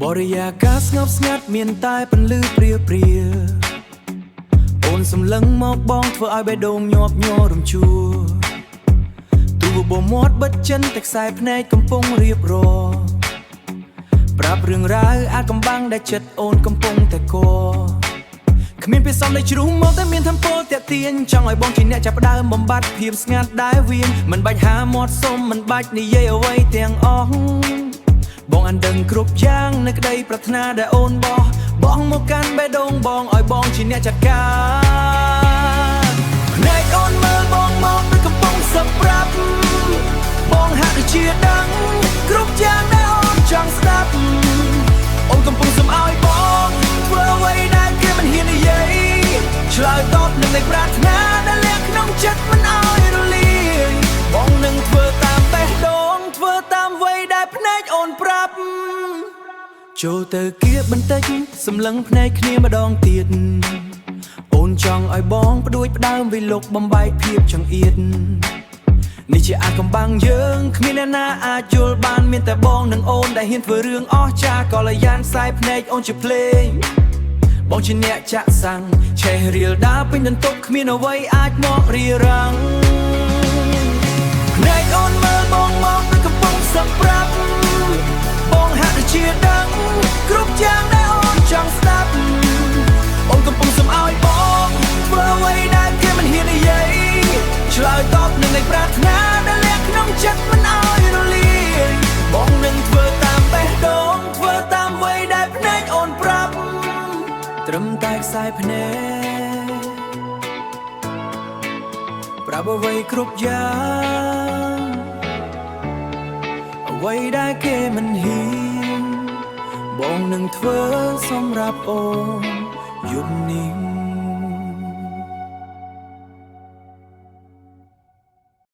บริยาកាសស្ងប់ស្ងាត់មានតែពន្លឺព្រាព្រាអូនសម្លឹងមកបងធ្វើឲ្យបេះដូងញាប់ញ័ររំជួទូបមាត់បិទចិនតែខ្សែភ្នែកកំពុងរៀបរប្រាប់រឿងរ៉ាវអាចកំបាំងដែលចិត្តអូនកំពុងតែកគ្មានពេលសំលេចជ្រុះមកតែមានធំពលតាក់ទាញចង់ឲ្យបងជាអ្នកចាប់ផ្ដើមបំបត្តិភាពស្ងាត់ដែលវៀងមិនបាច់ហាមាត់សុំមិនបាច់និយាយអ្វីទាំងអស់បងអានដឹងគ្រប់យ៉ាងនៅក្តីប្រាថ្នាដែលអូនបោះមកកាន់បេះដូងបងឲ្យបងជាអ្នកចាត់ការភ្នែកអូនមើលបងមកដូចកំពុងសឹកប្រាប់បងហាក់ដូចជាដឹងគ្រប់យ៉ាងដែលអូនចង់ស្ដាប់អូនកំពុងសុំឲ្យបងធ្វើអ្វីដែលគេមិនហ៊ាននិយាយឆ្លើយតបនឹងនៃប្រាថ្នាដែលលាក់ក្នុងចិត្តមិនឲ្យរលាយបងនឹងធ្វើតាមបេះដូងធ្វើតាមអ្វីដែលភ្នែកអូនប្រាប់ចូលទៅគៀបបន្តិចសម្លឹងភ្នែកគ្នាម្ដងទៀតអូនចង់ឲ្យបងផ្ដួចផ្ដើមវិលុកបំបែកភាពចង្អៀតនេះជាអាចកំបាំងយើងគ្មានអ្នកណាអាចយល់បានមានតែបងនិងអូនដែលហ៊ានធ្វើរឿងអស្ចារ្យកលយានខ្សែភ្នែកអូនជាភ្លេងបងជាអ្នកចាក់សាំងឆេះរៀលដើរពេញបន្ទប់គ្មានអ្វីអាចមករារាំងភ្នែកអូនមើលបងមកដូចកំពុងសឹកប្រាប់បងហាក់ដូចជាដឹងគ្រប់យ៉ាងដែលអូនចង់ស្ដាប់អូនកំពុងសុំឲ្យបងធ្វើអ្វីដែលគេមិនហ៊ាននិយាយឆ្លើយតបនឹងនៃប្រាថ្នាដែលលាក់ក្នុងចិត្តមិនឲ្យរលាយបងនឹងធ្វើតាមបេះដូងធ្វើតាមអ្វីដែលភ្នែកអូនប្រាប់ត្រឹមតែខ្សែភ្នែកប្រាប់អ្វីគ្រប់យ៉ាងអ្វីដែលគេមិនហ៊ានបងនឹងធ្វើសម្រាប់អូនយប់នេះ